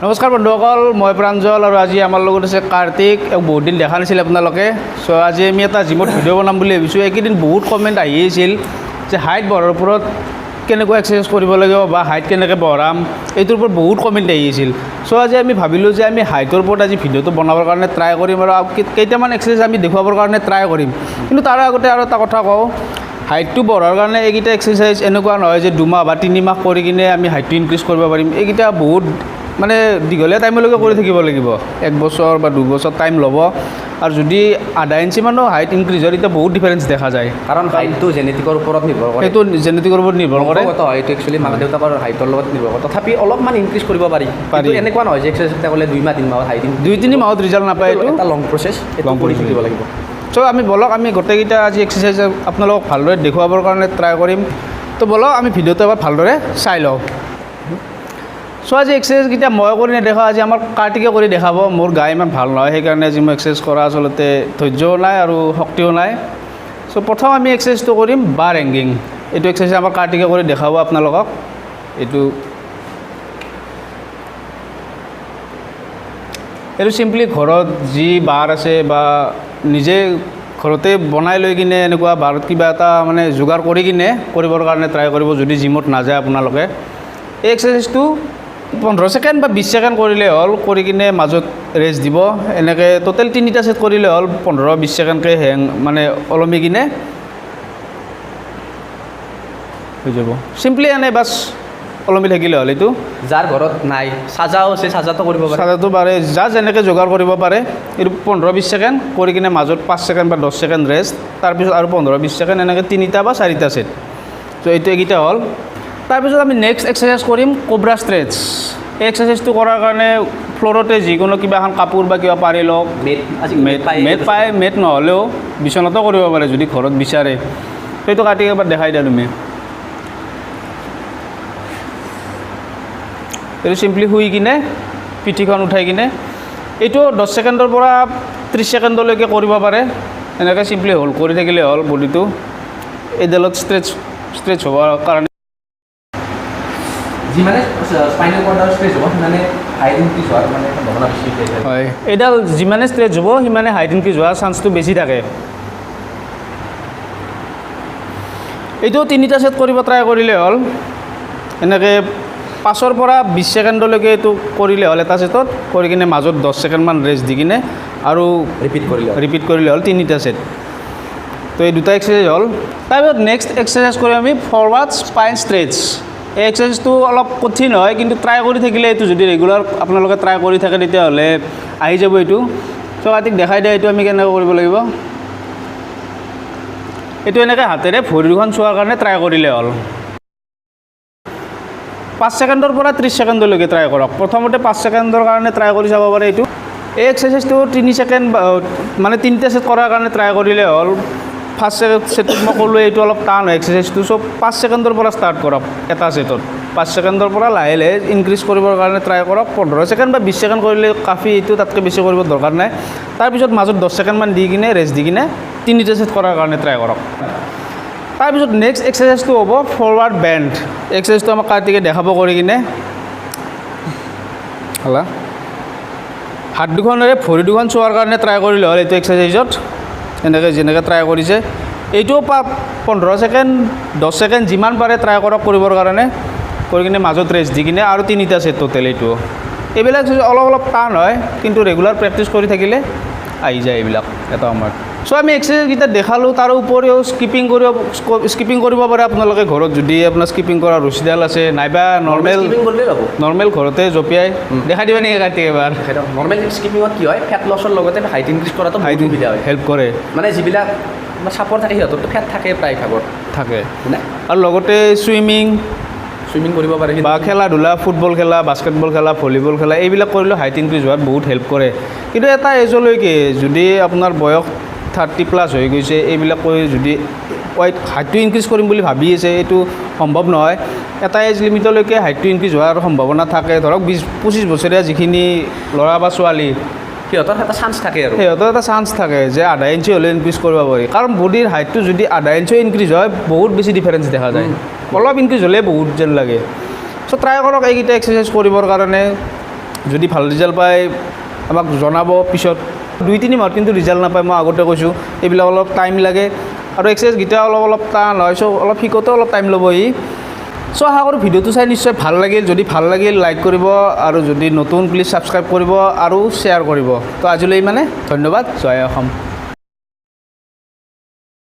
নমস্কাৰ বন্ধুসকল, মই প্ৰাঞ্জল আৰু আজি আমাৰ লগত আছে কাৰ্তিক। বহুত দিন দেখা নাছিল আপোনালোকে। চ' আজি আমি এটা জিমত ভিডিঅ' বনাম বুলি ভাবিছোঁ। এইকেইদিন বহুত কমেণ্ট আহি আছিল যে হাইট বঢ়াৰ ওপৰত কেনেকুৱা এক্সাৰচাইজ কৰিব লাগিব বা হাইট কেনেকৈ বঢ়াম, এইটোৰ ওপৰত বহুত কমেণ্ট আহি আছিল। চ' আজি আমি ভাবিলোঁ যে আমি হাইটৰ ওপৰত আজি ভিডিঅ'টো বনাবৰ কাৰণে ট্ৰাই কৰিম আৰু কেইটামান এক্সাৰচাইজ আমি দেখুৱাবৰ কাৰণে ট্ৰাই কৰিম। কিন্তু তাৰ আগতে আৰু এটা কথা কওঁ, হাইটটো বঢ়াৰ কাৰণে এইকেইটা এক্সাৰচাইজ এনেকুৱা নহয় যে 2 মাহ বা 3 মাহ কৰি কিনে আমি হাইটটো ইনক্ৰিজ কৰিব পাৰিম। এইকেইটা বহুত মানে দীঘলীয়া টাইমলৈকে কৰি থাকিব লাগিব। 1 বছৰ বা 2 বছৰ টাইম ল'ব। আৰু যদি আধা ইঞ্চিমানো হাইট ইনক্ৰিজ হয় তেতিয়া বহুত ডিফাৰেঞ্চ দেখা যায়, কাৰণ হাইটটো জেনেটিকৰ ওপৰত নিৰ্ভৰ কৰে। সেইটো জেনেটিকৰ ওপৰত নিৰ্ভৰ কৰে। হয়তো একচুৱেলি মাক দেউতাকৰ হাইটৰ লগত নিৰ্ভৰ কৰে। তথাপি অলপমান ইনক্ৰিজ কৰিব পাৰি। এনেকুৱা নহয় যে এক্সাৰচাইজ এটা কৰিলে 2 মাহ 3 মাহত হাইট 2-3 মাহত ৰিজাল্ট নাপায়। এইটো এটা লং প্ৰচেছ, লং কৰি থাকিব লাগিব। চ' আমি বলক আমি গোটেইকেইটা আজি এক্সাৰচাইজ আপোনালোকক ভালদৰে দেখুৱাবৰ কাৰণে ট্ৰাই কৰিম। তো বলক আমি ভিডিঅ'টো এবাৰ ভালদৰে চাই লওঁ। চ' আজি এক্সাৰচাইজকেইটা মই কৰি নেদেখা, আজি আমাৰ কাৰ্তিকে কৰি দেখাব। মোৰ গা ইমান ভাল নহয়, সেইকাৰণে আজি মই এক্সাৰচাইজ কৰা আচলতে ধৈৰ্যও নাই আৰু শক্তিও নাই। চ' প্ৰথম আমি এক্সাৰচাইজটো কৰিম বাৰ হেংগিং। এইটো এক্সাৰচাইজ আমাৰ কাৰ্তিকে কৰি দেখাব আপোনালোকক। এইটো চিম্পলি ঘৰত যি বাৰ আছে বা নিজে ঘৰতে বনাই লৈ কিনে এনেকুৱা বাৰত কিবা এটা মানে যোগাৰ কৰি কিনে কৰিবৰ কাৰণে ট্ৰাই কৰিব, যদি জিমত নাযায় আপোনালোকে। এই এক্সাৰচাইজটো 15 ছেকেণ্ড বা 20 ছেকেণ্ড কৰিলে হ'ল, কৰি কিনে মাজত ৰেষ্ট দিব। এনেকৈ টোটেল 3টা ছেট কৰিলে হ'ল, 15-20 ছেকেণ্ডকৈ মানে ওলমি কিনে হৈ যাব। চিম্পলি এনে বাছ ওলমি থাকিলে হ'ল। এইটো যাৰ ঘৰত নাই, চাজাও আছে, চাজাটো কৰিব পাৰে। চাজাটো পাৰে, যা যেনেকৈ যোগাৰ কৰিব পাৰে। এইটো 15-20 ছেকেণ্ড কৰি কিনে মাজত 5 ছেকেণ্ড বা 10 ছেকেণ্ড ৰেষ্ট, তাৰপিছত আৰু 15-20 ছেকেণ্ড এনেকৈ 3টা বা 4টা ছেট। ত' এইটো এইকেইটা হ'ল। তাৰপিছত আমি নেক্সট এক্সাৰচাইজ কৰিম কোব্ৰা ষ্ট্ৰেচ। এই এক্সাৰচাইজটো কৰাৰ কাৰণে ফ্ল'ৰতে যিকোনো কিবা এখন কাপোৰ বা কিবা পাৰি লওক। মেট নহ'লেও বিচনাতো কৰিব পাৰে যদি ঘৰত বিচাৰে। সেইটো কাটি এবাৰ দেখাই দিয়া তুমি। এইটো চিম্পলি শুই কিনে পিঠিখন উঠাই কিনে এইটো 10 ছেকেণ্ডৰ পৰা 30 ছেকেণ্ডলৈকে কৰিব পাৰে। এনেকৈ চিম্পলি হোল্ড কৰি থাকিলে হ'ল বডিটো। এইডালত ষ্ট্ৰেচ হোৱাৰ কাৰণে যিমানে স্পাইনেল কৰ্ডৰ ষ্ট্ৰেচ হ'ব সিমানে হাইট ইনক্ৰিজ হোৱাৰ মানে সম্ভাৱনা বেছি থাকে। হয়, এইডাল যিমানে ষ্ট্ৰেচ হ'ব সিমানে হাইট ইনক্ৰিজ হোৱাৰ চান্সটো বেছি থাকে। এইটো 3টা ছেট কৰিব ট্ৰাই কৰিলে হ'ল। এনেকৈ 5 পৰা 20 ছেকেণ্ডলৈকে এইটো কৰিলে হ'ল এটা ছেটত, কৰি কিনে মাজত 10 ছেকেণ্ডমান ৰেষ্ট দি কিনে আৰু ৰিপিট কৰিলে হ'ল 3টা ছেট। তো এই 2টা এক্সাৰচাইজ হ'ল। তাৰপিছত নেক্সট এক্সাৰচাইজ কৰিম আমি ফৰৱাৰ্ড স্পাইন ষ্ট্ৰেচ। এই এক্সাৰচাইজটো অলপ কঠিন হয়, কিন্তু ট্ৰাই কৰি থাকিলে এইটো যদি ৰেগুলাৰ আপোনালোকে ট্ৰাই কৰি থাকে তেতিয়াহ'লে আহি যাব এইটো। চ' কাটিক দেখাই দিয়া এইটো আমি কেনেকৈ কৰিব লাগিব। এইটো এনেকৈ হাতেৰে ভৰি দুখন চোৱাৰ কাৰণে ট্ৰাই কৰিলে হ'ল। 5 ছেকেণ্ডৰ পৰা 30 ছেকেণ্ডলৈকে ট্ৰাই কৰক। প্ৰথমতে 5 ছেকেণ্ডৰ কাৰণে ট্ৰাই কৰি চাব পাৰে এইটো। এই এক্সাৰচাইজটো 3 ছেকেণ্ড মানে 3টা ছেট কৰাৰ কাৰণে ট্ৰাই কৰিলে হ'ল। ফাৰ্ষ্ট ছেটত মই ক'লোঁ এইটো অলপ টান হয় এক্সাৰচাইজটো। চ' 5 ছেকেণ্ডৰ পৰা ষ্টাৰ্ট কৰক এটা ছেটত। 5 ছেকেণ্ডৰ পৰা লাহে লাহে ইনক্ৰিজ কৰিবৰ কাৰণে ট্ৰাই কৰক। 15 ছেকেণ্ড বা 20 ছেকেণ্ড কৰিলে কাফি, এইটো তাতকৈ বেছি কৰিব দৰকাৰ নাই। তাৰপিছত মাজত 10 ছেকেণ্ডমান দি কিনে ৰেষ্ট দি কিনে 3টা ছেট কৰাৰ কাৰণে ট্ৰাই কৰক। তাৰপিছত নেক্সট এক্সাৰচাইজটো হ'ব ফৰৱাৰ্ড বেণ্ড। এক্সাৰচাইজটো আমাক কাৰ্তিকে দেখাব কৰি কিনে। হাত দুখনেৰে ভৰি দুখন চোৱাৰ কাৰণে ট্ৰাই কৰিলে হ'ল এইটো এক্সাৰচাইজত। এনেকৈ যেনেকৈ ট্ৰাই কৰিছে এইটোও 15 ছেকেণ্ড 10 ছেকেণ্ড যিমান পাৰে ট্ৰাই কৰক কৰিবৰ কাৰণে, কৰি কিনে মাজত ৰেষ্ট দি কিনে আৰু 3টা ছেট টোটেল। এইটো এইবিলাক অলপ অলপ টান হয়, কিন্তু ৰেগুলাৰ প্ৰেক্টিছ কৰি থাকিলে আহি যায় এইবিলাক এটা সময়ত। চ' আমি এক্সাৰচাইজকেইটা দেখালোঁ। তাৰ উপৰিও স্কিপিং কৰিব পাৰে আপোনালোকে ঘৰত, যদি আপোনাৰ স্কিপিং কৰা ৰছীডাল আছে, নাইবা নৰ্মেল ঘৰতে জঁপিয়াই দেখাই দিবা নেকি কাটি এবাৰ। নৰ্মেল স্কিপিঙত কি হয়, ফেট লছৰ লগতে হাইট ইনক্ৰিজ কৰাটো সুবিধা হয়, হেল্প কৰে। মানে যিবিলাক চাপৰ থাকে সিহঁতৰতো ফেট থাকে প্ৰায় ভাগত থাকে। আৰু লগতে চুইমিং কৰিব পাৰে বা খেলা ধূলা, ফুটবল খেলা, বাস্কেটবল খেলা, ভলীবল খেলা, এইবিলাক কৰিলেও হাইট ইনক্ৰিজ হোৱাত বহুত হেল্প কৰে। কিন্তু এটা এজলৈকে যদি আপোনাৰ বয়স 30+ হৈ গৈছে, এইবিলাক কৰি যদি হাইটটো ইনক্ৰিজ কৰিম বুলি ভাবি আছে, এইটো সম্ভৱ নহয়। এটা এজ লিমিটলৈকে হাইটটো ইনক্ৰিজ হোৱাৰ সম্ভাৱনা থাকে। ধৰক 20-25 বছৰীয়া যিখিনি ল'ৰা বা ছোৱালী, সিহঁতৰ এটা চান্স থাকে আৰু সিহঁতৰ এটা চান্স থাকে যে আধা ইঞ্চি হ'লে ইনক্ৰিজ কৰিব পাৰি। কাৰণ বডিৰ হাইটটো যদি আধা ইঞ্চিও ইনক্ৰিজ হয় বহুত বেছি ডিফাৰেঞ্চ দেখা যায়। অলপ ইনক্ৰিজ হ'লে বহুত যেন লাগে। চ' ট্ৰাই কৰক এইকেইটা এক্সাৰচাইজ কৰিবৰ কাৰণে। যদি ভাল ৰিজাল্ট পায় আমাক জনাব পিছত 2-3 মাহত কিন্তু ৰিজাল্ট নাপায় মই আগতে কৈছোঁ এইবিলাক অলপ টাইম লাগে আৰু এক্সাৰচাইজকেইটা অলপ টান হয় চ' অলপ শিকোঁতে অলপ টাইম ল'ব চ' আশা কৰোঁ ভিডিঅ'টো চাই নিশ্চয় ভাল লাগিল যদি ভাল লাগিল লাইক কৰিব আৰু যদি নতুন প্লিজ ছাবস্ক্ৰাইব কৰিব আৰু শ্বেয়াৰ কৰিব তো আজিলৈ মানে ধন্যবাদ জয় অসম